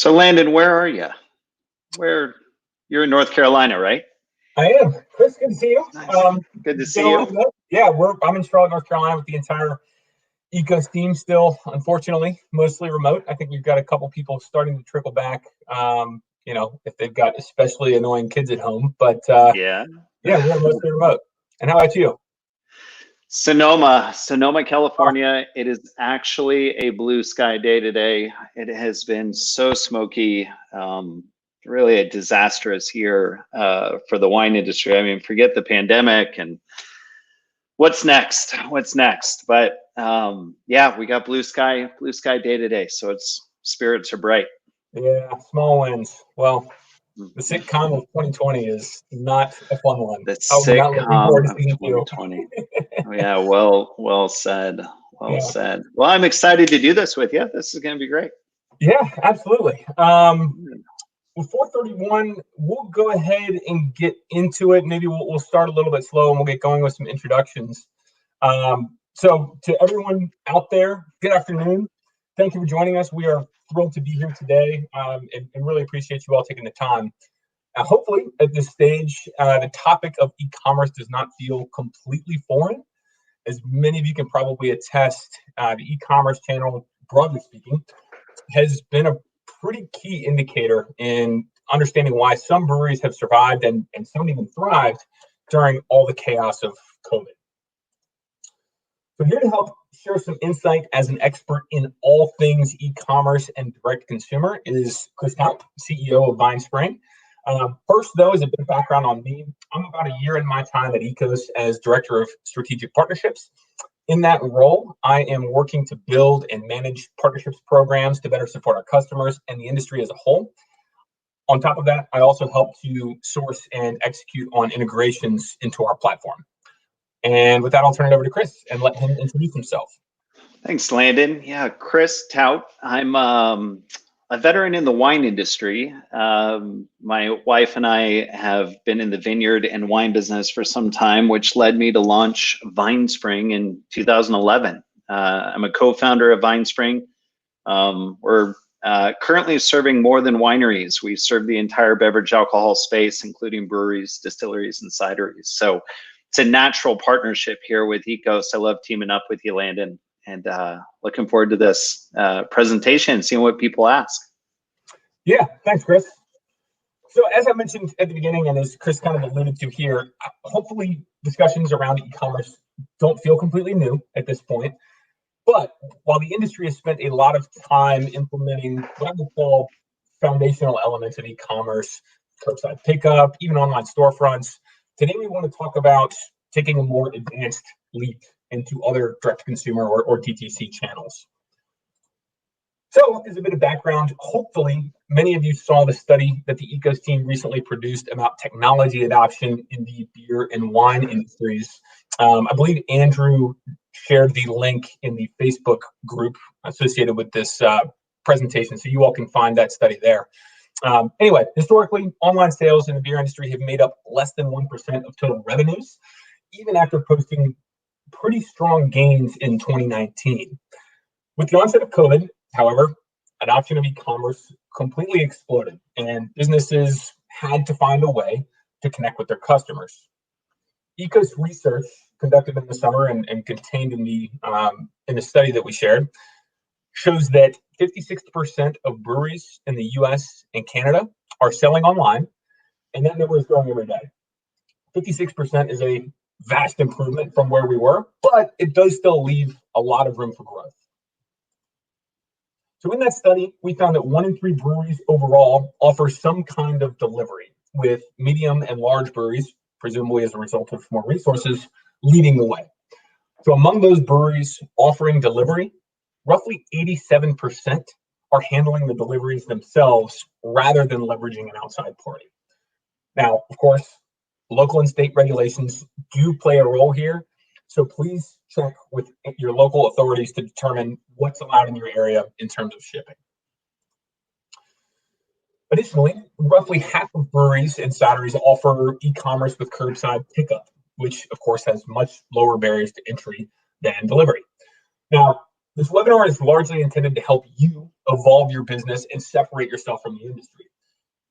So Landon, where are you? Where you're in North Carolina, right? I am. Chris, good to see you. Nice. Good to see you. Yeah, I'm in Charlotte, North Carolina with the entire Ekos team still, unfortunately, mostly remote. I think we've got a couple people starting to trickle back, if they've got especially annoying kids at home. But yeah, we're mostly remote. And how about you? Sonoma, California. It is actually a blue sky day today. It has been so smoky, really a disastrous year for the wine industry. I mean, forget the pandemic and what's next. But we got blue sky day today. So spirits are bright. Yeah, small wins. Well, the sitcom of 2020 is not a fun one. The sitcom of 2020. Yeah, well said. Well said. Well, I'm excited to do this with you. This is going to be great. Yeah, absolutely. With 431, we'll go ahead and get into it. Maybe we'll start a little bit slow and we'll get going with some introductions. So to everyone out there, good afternoon. Thank you for joining us. We are thrilled to be here today and really appreciate you all taking the time. Hopefully, at this stage, the topic of e-commerce does not feel completely foreign. As many of you can probably attest, the e-commerce channel, broadly speaking, has been a pretty key indicator in understanding why some breweries have survived and some even thrived during all the chaos of COVID. So here to help share some insight as an expert in all things e-commerce and direct consumer is Chris Towt, CEO of VineSpring. First, though, is a bit of background on me. I'm about a year in my time at Ekos as Director of Strategic Partnerships. In that role, I am working to build and manage partnerships programs to better support our customers and the industry as a whole. On top of that, I also help to source and execute on integrations into our platform. And with that, I'll turn it over to Chris and let him introduce himself. Thanks, Landon. Yeah, Chris Towt. I'm a veteran in the wine industry. My wife and I have been in the vineyard and wine business for some time, which led me to launch VineSpring in 2011. I'm a co-founder of VineSpring. We're currently serving more than wineries. We serve the entire beverage alcohol space, including breweries, distilleries, and cideries. So it's a natural partnership here with Ekos. I love teaming up with you, Landon. And looking forward to this presentation and seeing what people ask. Yeah, thanks, Chris. So as I mentioned at the beginning, and as Chris kind of alluded to here, hopefully discussions around e-commerce don't feel completely new at this point. But while the industry has spent a lot of time implementing what I would call foundational elements of e-commerce, curbside pickup, even online storefronts, today we want to talk about taking a more advanced leap into other direct-to-consumer or DTC channels. So, as a bit of background, hopefully many of you saw the study that the Ekos team recently produced about technology adoption in the beer and wine industries. I believe Andrew shared the link in the Facebook group associated with this presentation, so you all can find that study there. Anyway, historically, online sales in the beer industry have made up less than 1% of total revenues, even after posting pretty strong gains in 2019. With the onset of COVID, however, adoption of e-commerce completely exploded, and businesses had to find a way to connect with their customers. Ekos research conducted in the summer and contained in the study that we shared shows that 56% of breweries in the US and Canada are selling online, and that number is growing every day. 56% is a vast improvement from where we were, but it does still leave a lot of room for growth. So in that study, we found that 1 in 3 breweries overall offer some kind of delivery, with medium and large breweries, presumably as a result of more resources, leading the way. So among those breweries offering delivery, roughly 87% are handling the deliveries themselves rather than leveraging an outside party. Now, of course, local and state regulations do play a role here, so please check with your local authorities to determine what's allowed in your area in terms of shipping. Additionally, roughly half of breweries and cideries offer e-commerce with curbside pickup, which of course has much lower barriers to entry than delivery. Now, This webinar is largely intended to help you evolve your business and separate yourself from the industry.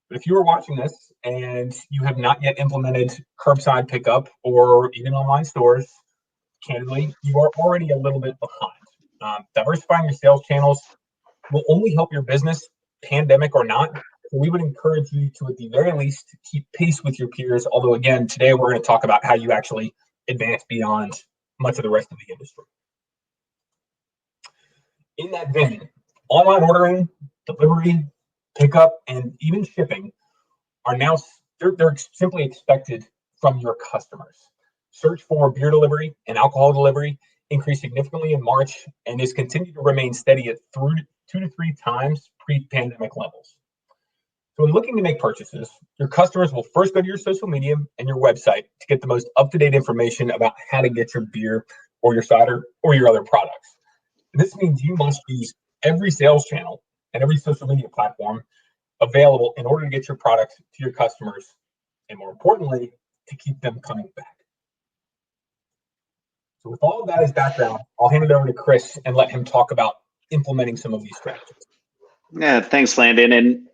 But if you are watching this and you have not yet implemented curbside pickup or even online stores, candidly, you are already a little bit behind. Diversifying your sales channels will only help your business, pandemic or not. So we would encourage you to, at the very least, keep pace with your peers. Although, again, today we're going to talk about how you actually advance beyond much of the rest of the industry. In that vein, online ordering, delivery, pickup, and even shipping are now they're simply expected from your customers. Search for beer delivery and alcohol delivery increased significantly in March and is continued to remain steady at 2 to 3 times pre-pandemic levels. So when looking to make purchases, your customers will first go to your social media and your website to get the most up-to-date information about how to get your beer or your cider or your other products. And this means you must use every sales channel and every social media platform available in order to get your product to your customers, and more importantly, to keep them coming back. So with all of that as background, I'll hand it over to Chris and let him talk about implementing some of these strategies. Yeah, thanks, Landon. And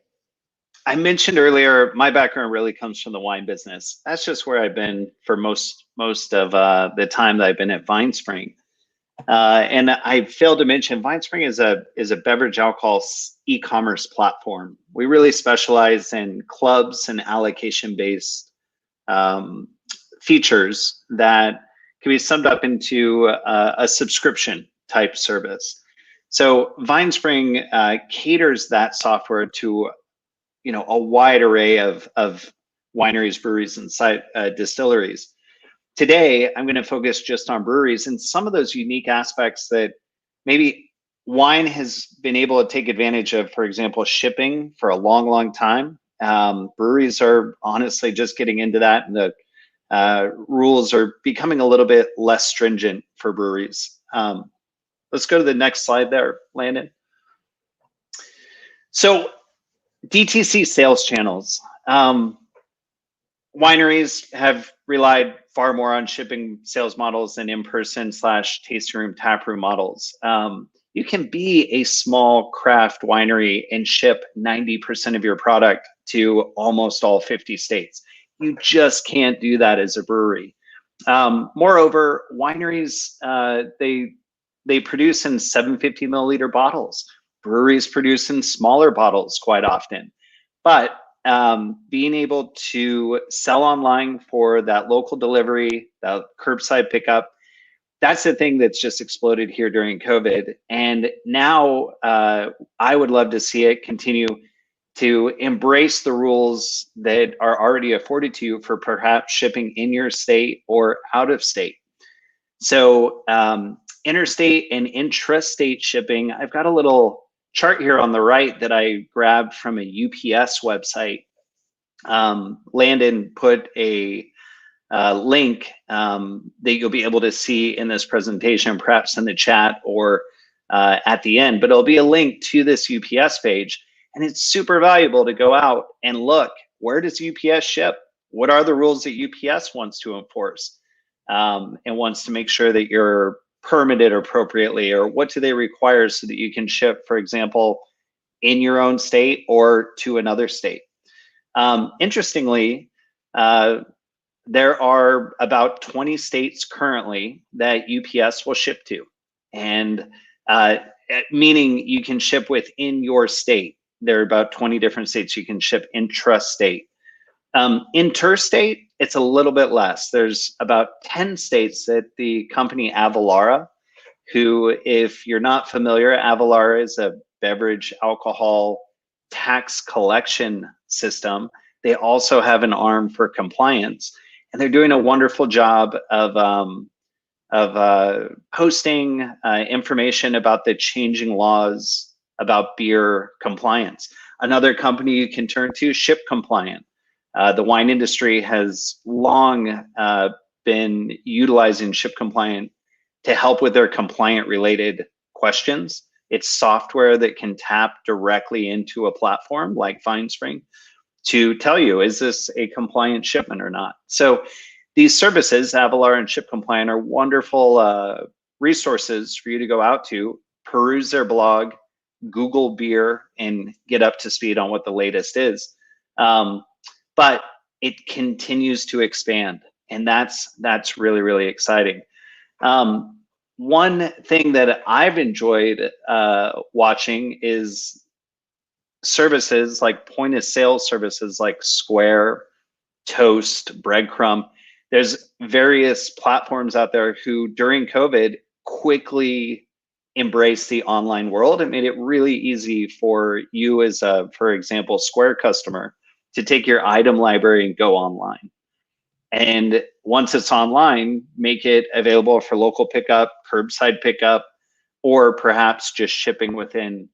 I mentioned earlier, my background really comes from the wine business. That's just where I've been for most of the time that I've been at VineSpring. And I failed to mention, VineSpring is a beverage alcohol e-commerce platform. We really specialize in clubs and allocation-based features that can be summed up into a subscription type service. So VineSpring caters that software to a wide array of wineries, breweries, and distilleries. Today, I'm going to focus just on breweries and some of those unique aspects that maybe wine has been able to take advantage of, for example, shipping for a long, long time. Breweries are honestly just getting into that, and the rules are becoming a little bit less stringent for breweries. Let's go to the next slide there, Landon. So DTC sales channels. Wineries have relied far more on shipping sales models than in-person / tasting room, tap room models. You can be a small craft winery and ship 90% of your product to almost all 50 states. You just can't do that as a brewery. Moreover, wineries, they produce in 750 milliliter bottles. Breweries produce in smaller bottles quite often. But being able to sell online for that local delivery, that curbside pickup, that's the thing that's just exploded here during COVID. And now I would love to see it continue to embrace the rules that are already afforded to you for perhaps shipping in your state or out of state. So interstate and intrastate shipping, I've got a little chart here on the right that I grabbed from a UPS website. Landon put a link that you'll be able to see in this presentation, perhaps in the chat or at the end, but it'll be a link to this UPS page. And it's super valuable to go out and look, where does UPS ship? What are the rules that UPS wants to enforce and wants to make sure that you're permitted appropriately, or what do they require so that you can ship, for example, in your own state or to another state. Interestingly, there are about 20 states currently that UPS will ship to, and meaning you can ship within your state. There are about 20 different states you can ship intrastate. Interstate, it's a little bit less. There's about 10 states that the company Avalara, who, if you're not familiar, Avalara is a beverage alcohol tax collection system. They also have an arm for compliance, and they're doing a wonderful job of posting information about the changing laws about beer compliance. Another company you can turn to, Ship Compliant. The wine industry has long been utilizing Ship Compliant to help with their compliant related questions. It's software that can tap directly into a platform like VineSpring to tell you, is this a compliant shipment or not? So these services, Avalar and Ship Compliant, are wonderful resources for you to go out to peruse their blog, Google beer, and get up to speed on what the latest is. But it continues to expand, and that's really, really exciting. One thing that I've enjoyed watching is services like point of sale services like Square, Toast, Breadcrumb. There's various platforms out there who during COVID quickly embraced the online world and made it really easy for you as a, for example, Square customer to take your item library and go online. And once it's online, make it available for local pickup, curbside pickup, or perhaps just shipping within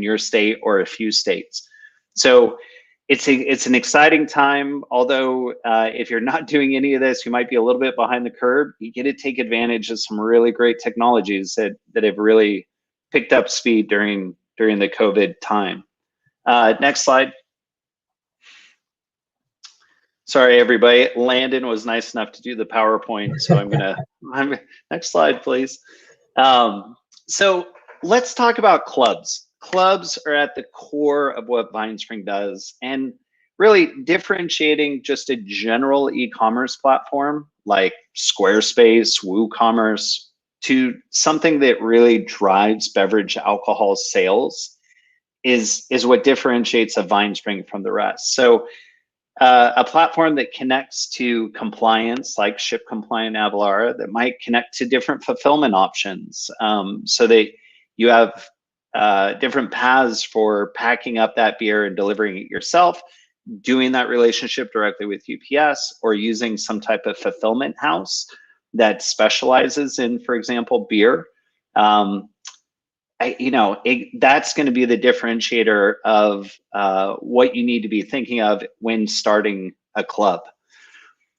your state or a few states. So it's an exciting time. Although if you're not doing any of this, you might be a little bit behind the curve. You get to take advantage of some really great technologies that have really picked up speed during the COVID time. Next slide. Sorry, everybody. Landon was nice enough to do the PowerPoint, so next slide, please. So let's talk about clubs. Clubs are at the core of what VineSpring does, and really differentiating just a general e-commerce platform like Squarespace, WooCommerce, to something that really drives beverage alcohol sales is what differentiates a VineSpring from the rest. So a platform that connects to compliance like Ship Compliant Avalara, that might connect to different fulfillment options, so that you have different paths for packing up that beer and delivering it yourself, doing that relationship directly with UPS, or using some type of fulfillment house that specializes in, for example, beer. That's going to be the differentiator of what you need to be thinking of when starting a club.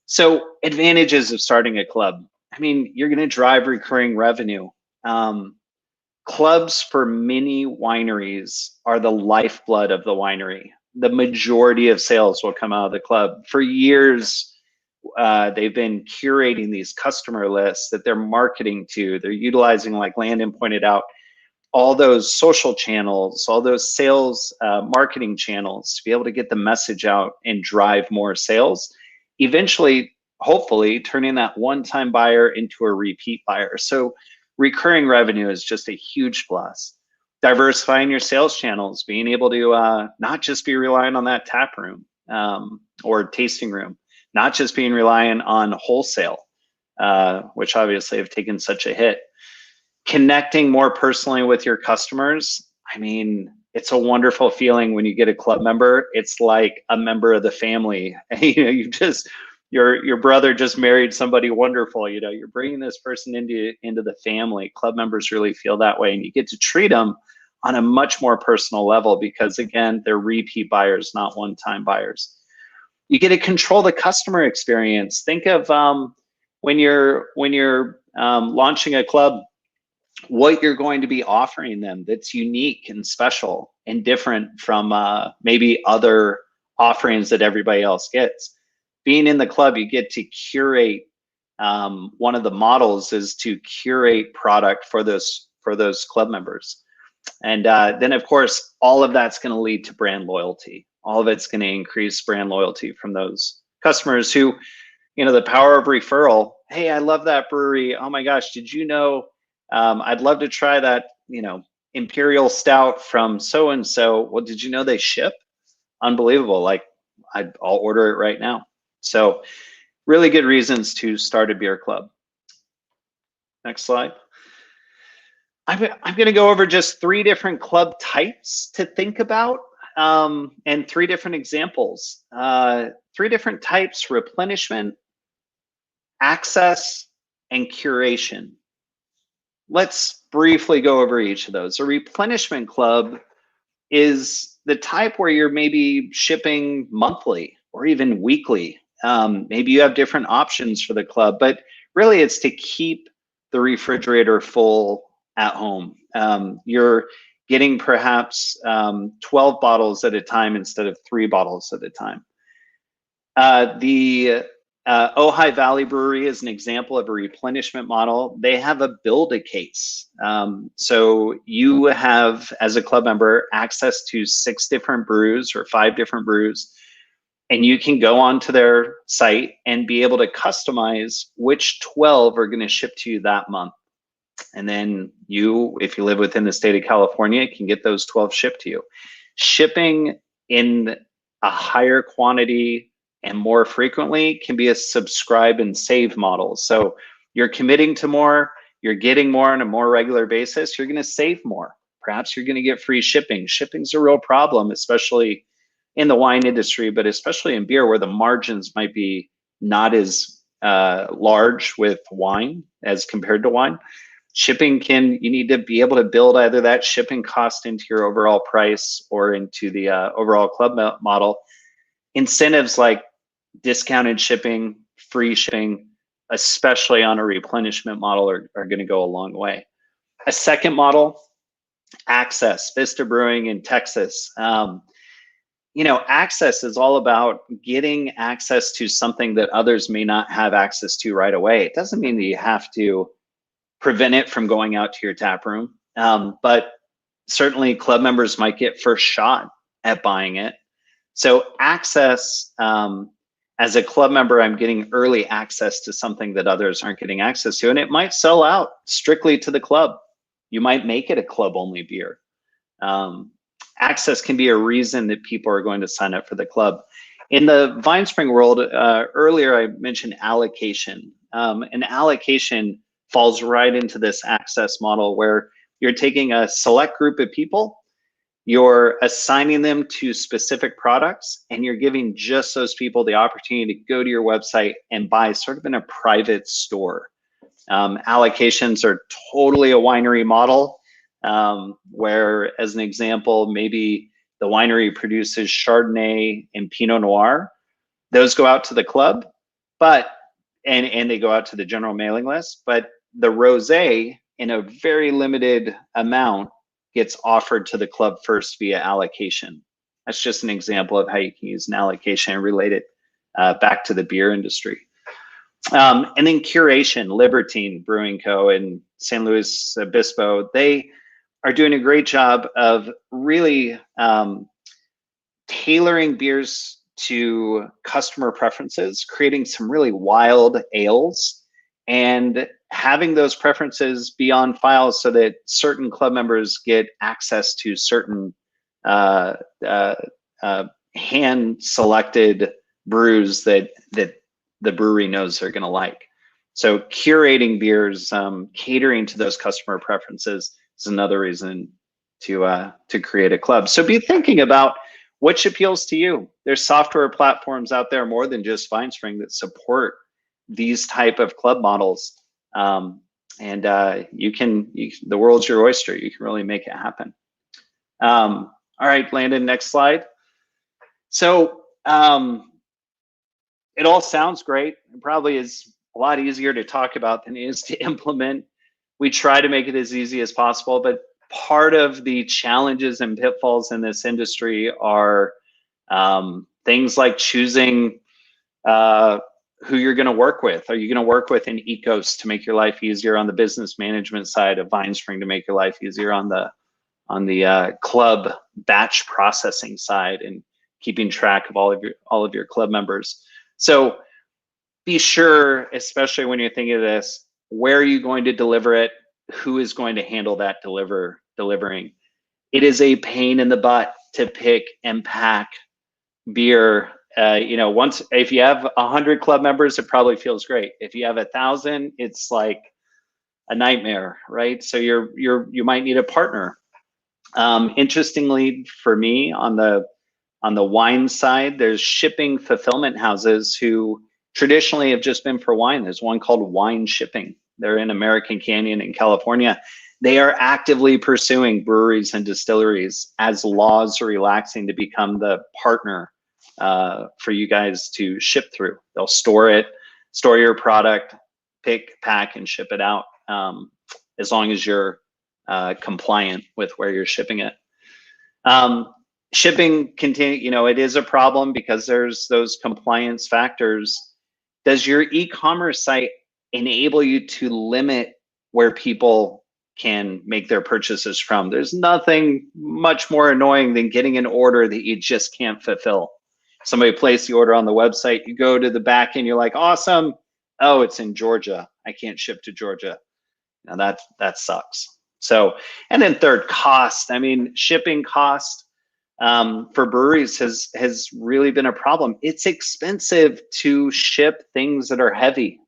So advantages of starting a club. I mean, you're going to drive recurring revenue. Clubs for many wineries are the lifeblood of the winery. The majority of sales will come out of the club. For years, they've been curating these customer lists that they're marketing to. They're utilizing, like Landon pointed out, all those social channels, all those sales marketing channels to be able to get the message out and drive more sales. Eventually, hopefully, turning that one-time buyer into a repeat buyer. So recurring revenue is just a huge plus. Diversifying your sales channels, being able to not just be relying on that tap room or tasting room, not just being reliant on wholesale, which obviously have taken such a hit. Connecting more personally with your customers. I mean, it's a wonderful feeling when you get a club member. It's like a member of the family. Your brother just married somebody wonderful. You're bringing this person into the family. Club members really feel that way, and you get to treat them on a much more personal level because, again, they're repeat buyers, not one-time buyers. You get to control the customer experience. Think of when you're launching a club, what you're going to be offering them that's unique and special and different from maybe other offerings that everybody else gets. Being in the club, you get to curate. One of the models is to curate product for those club members. And then, of course, all of that's going to lead to brand loyalty. All of it's going to increase brand loyalty from those customers who, the power of referral. Hey, I love that brewery. Oh my gosh, did you know? I'd love to try that, Imperial Stout from so-and-so. Well, did you know they ship? Unbelievable. Like, I'll order it right now. So really good reasons to start a beer club. Next slide. I'm going to go over just 3 different club types to think about and 3 different examples. 3 different types: replenishment, access, and curation. Let's briefly go over each of those. A replenishment club is the type where you're maybe shipping monthly or even weekly. Maybe you have different options for the club, but really it's to keep the refrigerator full at home. You're getting perhaps 12 bottles at a time instead of 3 bottles at a time. The Ojai Valley Brewery is an example of a replenishment model. They have a build-a-case. So you have, as a club member, access to 6 different brews or 5 different brews, and you can go onto their site and be able to customize which 12 are going to ship to you that month. And then you, if you live within the state of California, can get those 12 shipped to you. Shipping in a higher quantity and more frequently can be a subscribe and save model. So you're committing to more, you're getting more on a more regular basis, you're going to save more. Perhaps you're going to get free shipping. Shipping's a real problem, especially in the wine industry, but especially in beer, where the margins might be not as large with wine as compared to wine. Shipping you need to be able to build either that shipping cost into your overall price or into the overall club model. Incentives like discounted shipping, free shipping, especially on a replenishment model, are going to go a long way. A second model, access, Vista Brewing in Texas. Access is all about getting access to something that others may not have access to right away. It doesn't mean that you have to prevent it from going out to your tap room, but certainly club members might get first shot at buying it. So access, as a club member, I'm getting early access to something that others aren't getting access to, and it might sell out strictly to the club. You might make it a club-only beer. Access can be a reason that people are going to sign up for the club. In the VineSpring world, earlier I mentioned allocation. And allocation falls right into this access model where you're taking a select group of people, you're assigning them to specific products, and you're giving just those people the opportunity to go to your website and buy sort of in a private store. Allocations are totally a winery model, where, as an example, maybe the winery produces Chardonnay and Pinot Noir. Those go out to the club, and they go out to the general mailing list, but the rosé in a very limited amount gets offered to the club first via allocation. That's just an example of how you can use an allocation and relate it back to the beer industry. And then curation, Libertine Brewing Co. in San Luis Obispo, they are doing a great job of really tailoring beers to customer preferences, creating some really wild ales, and having those preferences be on file so that certain club members get access to certain hand-selected brews that the brewery knows they're going to like. So curating beers, catering to those customer preferences is another reason to create a club. So be thinking about which appeals to you. There's software platforms out there more than just VineSpring that support these type of club models. The world's your oyster. You can really make it happen. All right, Landon, next slide. So it all sounds great. It probably is a lot easier to talk about than it is to implement. We try to make it as easy as possible, but part of the challenges and pitfalls in this industry are things like choosing who you're going to work with. Are you going to work with an Ekos to make your life easier on the business management side, of VineSpring to make your life easier on the club batch processing side, and keeping track of all of your club members? So be sure, especially when you're thinking of this, where are you going to deliver it? Who is going to handle that delivering? It is a pain in the butt to pick and pack beer. If you have 100 club members, it probably feels great. If you have 1,000, it's like a nightmare, right? So you might need a partner. Interestingly, for me, on the wine side, there's shipping fulfillment houses who traditionally have just been for wine. There's one called Wine Shipping. They're in American Canyon in California. They are actively pursuing breweries and distilleries as laws are relaxing to become the partner for you guys to ship through. They'll store your product, pick, pack, and ship it out, as long as you're compliant with where you're shipping it. Shipping it is a problem because there's those compliance factors. does your e-commerce site enable you to limit where people can make their purchases from? There's nothing much more annoying than getting an order that you just can't fulfill. Somebody placed the order on the website, you go to the back end, you're like, awesome. Oh, it's in Georgia. I can't ship to Georgia. Now that sucks. So, and then third, cost. I mean, shipping cost for breweries has really been a problem. It's expensive to ship things that are heavy.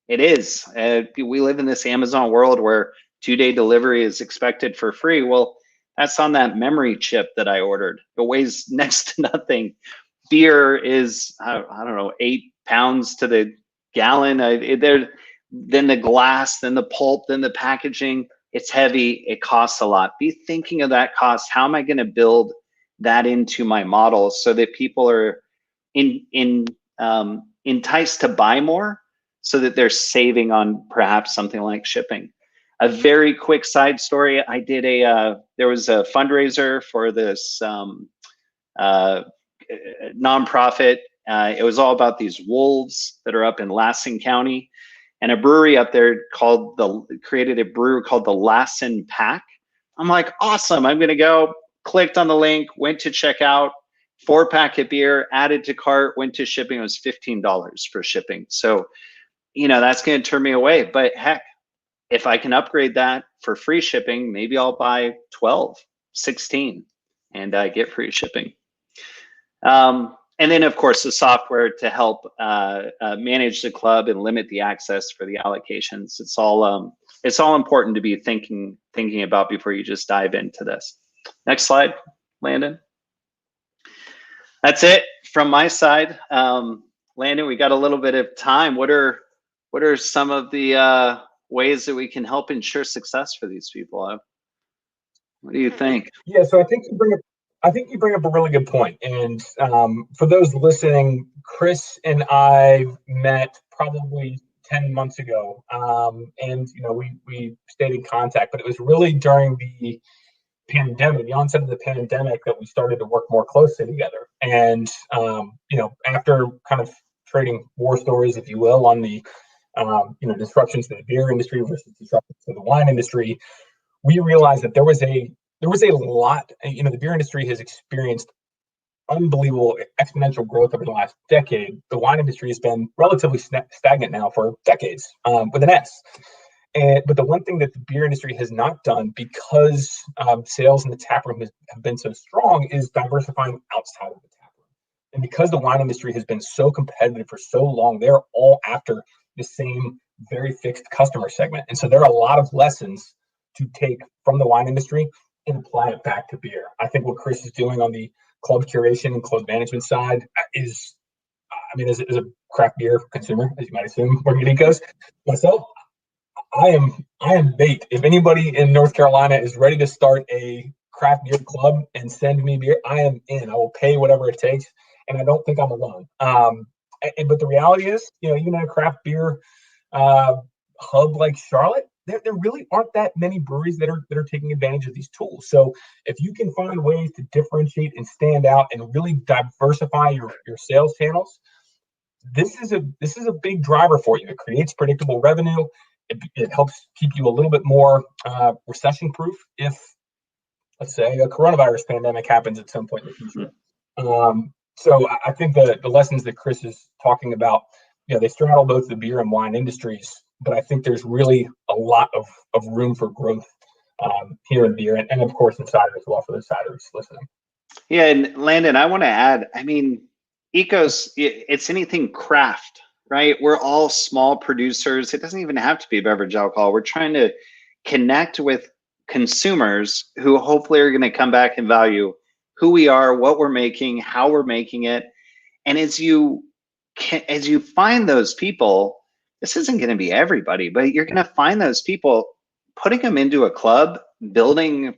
It is. We live in this Amazon world where 2-day delivery is expected for free. Well, that's on that memory chip that I ordered. It weighs next to nothing. Beer is, I don't know, 8 pounds to the gallon. Then the glass, then the pulp, then the packaging. It's heavy. It costs a lot. Be thinking of that cost. How am I going to build that into my model so that people are enticed to buy more, so that they're saving on perhaps something like shipping. A very quick side story. I did there was a fundraiser for this nonprofit. It was all about these wolves that are up in Lassen County, and a brewery up there created a brew called the Lassen Pack. I'm like, awesome, I'm gonna go. Clicked on the link, went to check out, 4-pack of beer, added to cart, went to shipping. It was $15 for shipping. So, that's going to turn me away. But heck, if I can upgrade that for free shipping, maybe I'll buy 12, 16, and get free shipping. And then, of course, the software to help manage the club and limit the access for the allocations. It's all important to be thinking about before you just dive into this. Next slide, Landon. That's it from my side. Landon, we got a little bit of time. What are some of the ways that we can help ensure success for these people? What do you think? Yeah, so I think you bring up a really good point. And for those listening, Chris and I met probably 10 months ago, and we stayed in contact. But it was really during the pandemic, the onset of the pandemic, that we started to work more closely together. And after kind of trading war stories, if you will, on the disruptions to the beer industry versus disruptions to the wine industry, we realized that there was a lot. The beer industry has experienced unbelievable exponential growth over the last decade. The wine industry has been relatively stagnant now for decades, with an S. But the one thing that the beer industry has not done, because sales in the tap room have been so strong, is diversifying outside of the tap room. And because the wine industry has been so competitive for so long, they're all after the same very fixed customer segment. And so there are a lot of lessons to take from the wine industry and apply it back to beer. I think what Chris is doing on the club curation and club management side is, as a craft beer consumer, as you might assume, working at Ekos, myself, I am bait. If anybody in North Carolina is ready to start a craft beer club and send me beer, I am in. I will pay whatever it takes, and I don't think I'm alone. But the reality is, even in a craft beer hub like Charlotte, there really aren't that many breweries that are taking advantage of these tools. So if you can find ways to differentiate and stand out and really diversify your sales channels, this is a big driver for you. It creates predictable revenue. It helps keep you a little bit more recession proof if, let's say, a coronavirus pandemic happens at some point in the future. So I think the lessons that Chris is talking about, they straddle both the beer and wine industries, but I think there's really a lot of room for growth here in beer and of course in cider as well, for the ciders listening. Yeah, and Landon, I want to add, Ekos, it's anything craft, right? We're all small producers. It doesn't even have to be beverage alcohol. We're trying to connect with consumers who hopefully are going to come back and value who we are, what we're making, how we're making it. And as you find those people, this isn't going to be everybody, but you're going to find those people, putting them into a club, building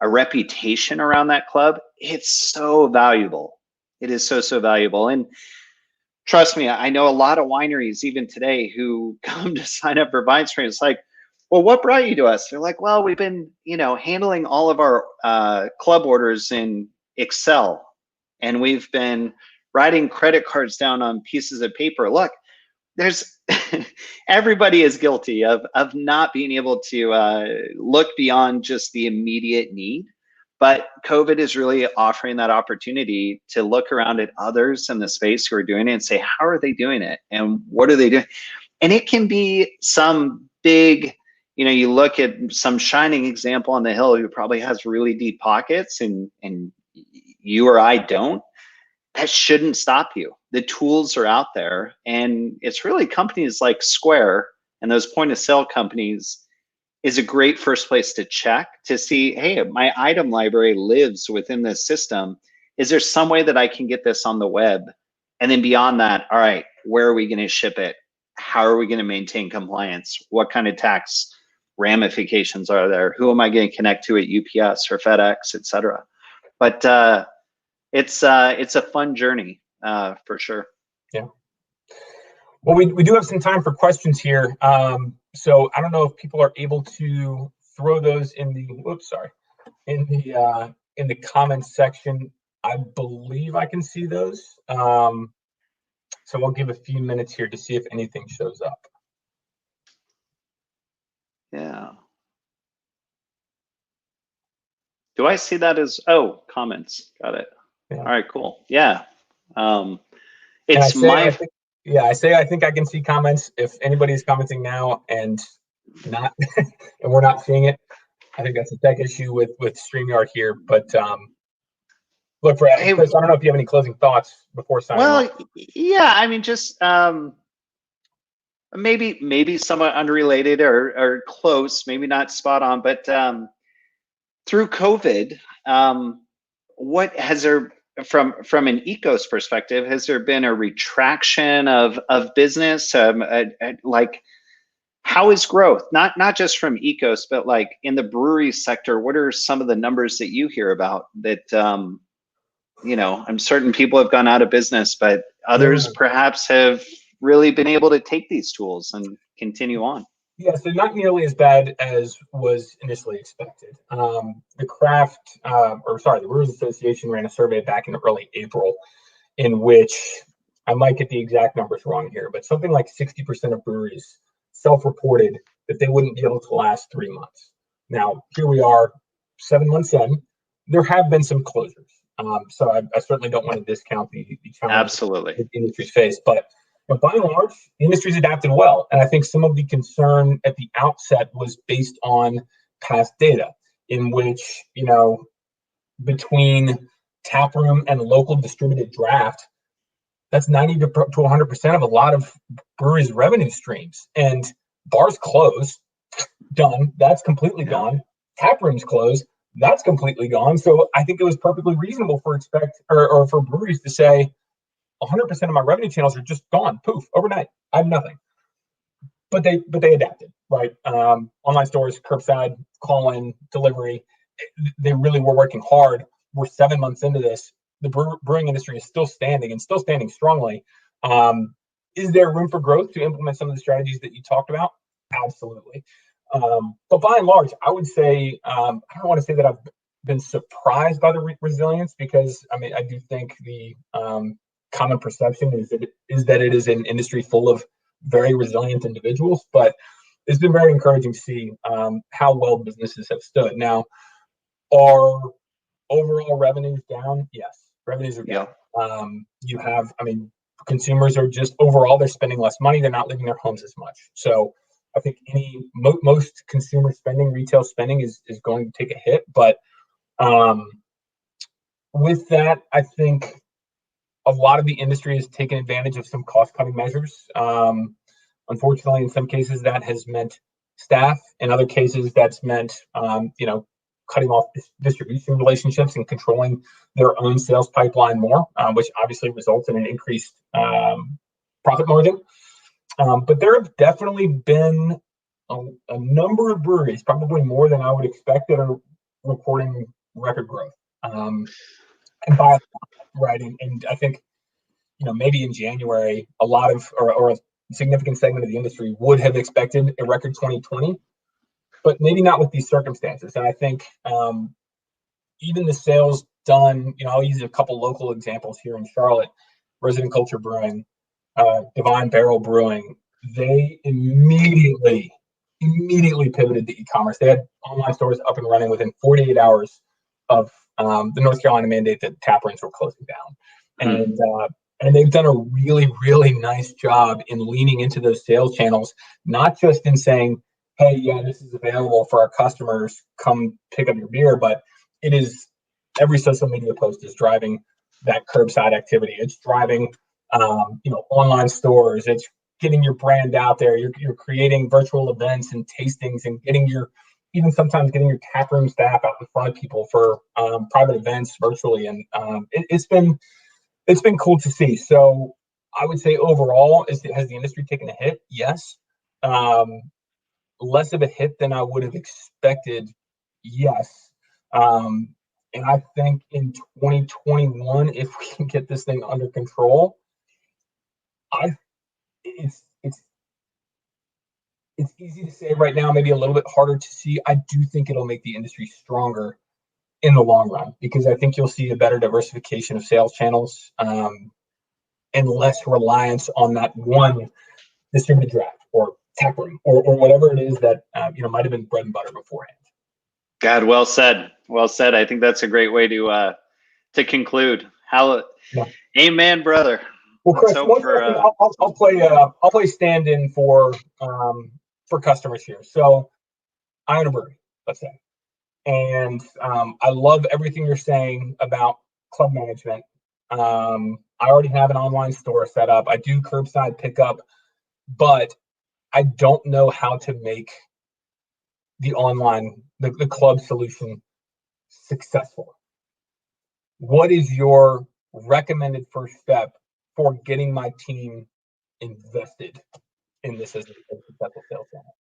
a reputation around that club. It's so valuable. It is so valuable. And trust me, I know a lot of wineries even today who come to sign up for VineSpring. It's like, well, what brought you to us? They're like, well, we've been, handling all of our club orders in Excel, and we've been writing credit cards down on pieces of paper. Look, there's everybody is guilty of not being able to look beyond just the immediate need. But COVID is really offering that opportunity to look around at others in the space who are doing it and say, how are they doing it? And what are they doing? And it can be some big, you look at some shining example on the hill who probably has really deep pockets and you or I don't. That shouldn't stop you. The tools are out there, and it's really companies like Square and those point of sale companies is a great first place to check to see, hey, my item library lives within this system. Is there some way that I can get this on the web? And then beyond that, all right, where are we going to ship it? How are we going to maintain compliance? What kind of tax ramifications are there? Who am I going to connect to at UPS or FedEx, et cetera? But it's a fun journey for sure. Yeah. Well, we do have some time for questions here. So I don't know if people are able to throw those in the in the comments section. I believe I can see those. So we'll give a few minutes here to see if anything shows up. Yeah. Do I see that as, comments? Got it. Yeah. All right, cool. Yeah. It's I think I can see comments. If anybody's commenting now and not, and we're not seeing it, I think that's a tech issue with StreamYard here. But look, Chris, I don't know if you have any closing thoughts before signing off. Yeah, I mean, just maybe somewhat unrelated or close, maybe not spot on, but through COVID, what has there, from an Ekos perspective, has there been a retraction of business? Like, how is growth? Not just from Ekos, but like in the brewery sector, what are some of the numbers that you hear about that, I'm certain people have gone out of business, but others perhaps have really been able to take these tools and continue on. Yeah, so not nearly as bad as was initially expected. The Brewers Association ran a survey back in early April in which, I might get the exact numbers wrong here, but something like 60% of breweries self-reported that they wouldn't be able to last 3 months. Now, here we are 7 months in. There have been some closures. So I certainly don't want to discount the challenge Absolutely. the industry's faced, but by and large, the industry's adapted well. And I think some of the concern at the outset was based on past data in which, between taproom and local distributed draft, that's 90 to 100% of a lot of breweries' revenue streams. And bars close, done. That's completely gone. Taprooms close, that's completely gone. So I think it was perfectly reasonable for breweries to say, 100% of my revenue channels are just gone, poof, overnight. I have nothing. But they adapted, right? Online stores, curbside, call-in, delivery. They really were working hard. We're 7 months into this. The brewing industry is still standing and still standing strongly. Is there room for growth to implement some of the strategies that you talked about? Absolutely. But by and large, I would say, I don't want to say that I've been surprised by the resilience, because I do think the common perception is that it is an industry full of very resilient individuals, but it's been very encouraging to see how well businesses have stood. Now, are overall revenues down? Yes, revenues are down. Consumers are just overall, they're spending less money. They're not leaving their homes as much. So I think most consumer spending, retail spending is going to take a hit. But with that, I think a lot of the industry has taken advantage of some cost-cutting measures. Unfortunately, in some cases, that has meant staff. In other cases, that's meant cutting off distribution relationships and controlling their own sales pipeline more, which obviously results in an increased profit margin. But there have definitely been a number of breweries, probably more than I would expect, that are reporting record growth. And by right, and I think maybe in January, a lot of or a significant segment of the industry would have expected a record 2020, but maybe not with these circumstances. And I think even the sales done, I'll use a couple local examples here in Charlotte. Resident Culture Brewing Divine Barrel Brewing, they immediately pivoted to e-commerce. They had online stores up and running within 48 hours of the North Carolina mandate that tap rooms were closing down. And they've done a really, really nice job in leaning into those sales channels, not just in saying, hey, yeah, this is available for our customers, come pick up your beer, but it is every social media post is driving that curbside activity. It's driving online stores. It's getting your brand out there. You're creating virtual events and tastings and sometimes getting your tap room staff out in front of people for private events virtually. And it's been cool to see. So I would say overall, has the industry taken a hit? Yes. Less of a hit than I would have expected. Yes. And I think in 2021, if we can get this thing under control, it's easy to say right now, maybe a little bit harder to see. I do think it'll make the industry stronger in the long run, because I think you'll see a better diversification of sales channels and less reliance on that one distributed draft or tap room or whatever it is that might have been bread and butter beforehand. God, well said. Well said. I think that's a great way to conclude. Amen, brother. Well, Chris, I'll play stand-in for customers here. So I own a brewery, let's say, and I love everything you're saying about club management. I already have an online store set up. I do curbside pickup, but I don't know how to make the club solution successful. What is your recommended first step for getting my team invested in this as a successful sales channel?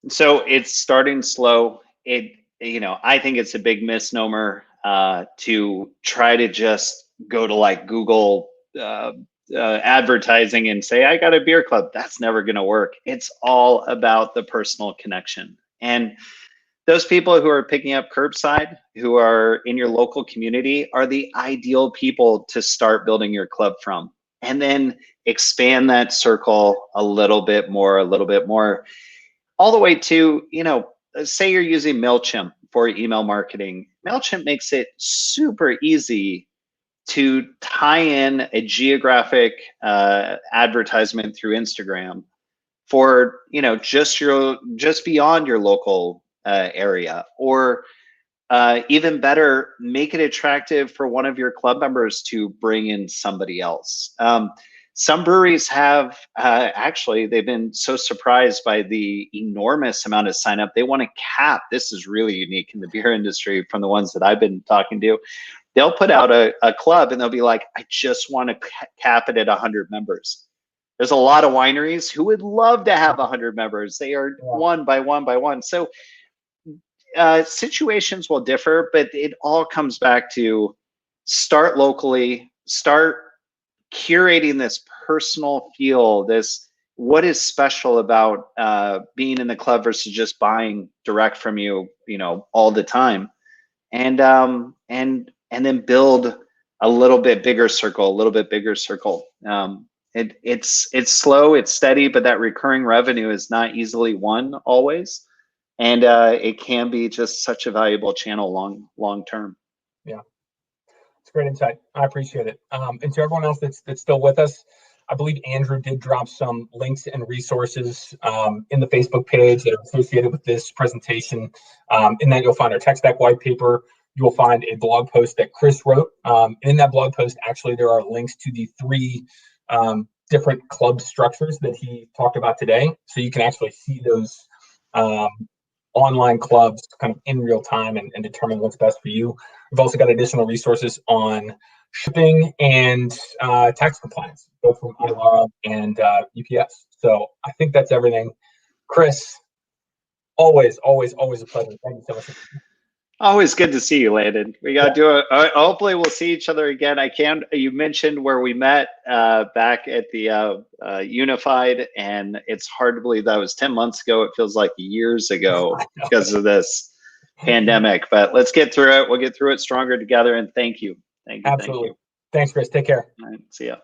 So it's starting slow. I think it's a big misnomer to try to just go to like Google advertising and say, I got a beer club. That's never going to work. It's all about the personal connection. And those people who are picking up curbside, who are in your local community, are the ideal people to start building your club from. And then expand that circle a little bit more, all the way to, say you're using MailChimp for email marketing. MailChimp makes it super easy to tie in a geographic advertisement through Instagram for, just beyond your local area, or even better, make it attractive for one of your club members to bring in somebody else. Some breweries have actually, they've been so surprised by the enormous amount of sign up. They want to cap, this is really unique in the beer industry from the ones that I've been talking to. They'll put out a club and they'll be like, I just want to cap it at 100 members. There's a lot of wineries who would love to have 100 members. They are one by one. So situations will differ, but it all comes back to start locally, start curating this personal feel, what is special about being in the club versus just buying direct from you, all the time, and then build a little bit bigger circle. It's slow, it's steady, but that recurring revenue is not easily won always. And it can be just such a valuable channel long term. Yeah, it's great insight. I appreciate it. And to everyone else that's still with us, I believe Andrew did drop some links and resources in the Facebook page that are associated with this presentation. In that, you'll find our tech stack white paper. You will find a blog post that Chris wrote. And in that blog post, actually, there are links to the 3 different club structures that he talked about today. So you can actually see those online clubs kind of in real time and determine what's best for you. We've also got additional resources on shipping and tax compliance, both from Iowa and UPS. So I think that's everything. Chris, always a pleasure. Thank you so much. Always good to see you, Landon. We got to do it. Hopefully we'll see each other again. You mentioned where we met back at the Unified, and it's hard to believe that was 10 months ago. It feels like years ago because of this pandemic, but let's get through it. We'll get through it stronger together, and thank you. Absolutely. Thanks, Chris. Take care. All right, see ya.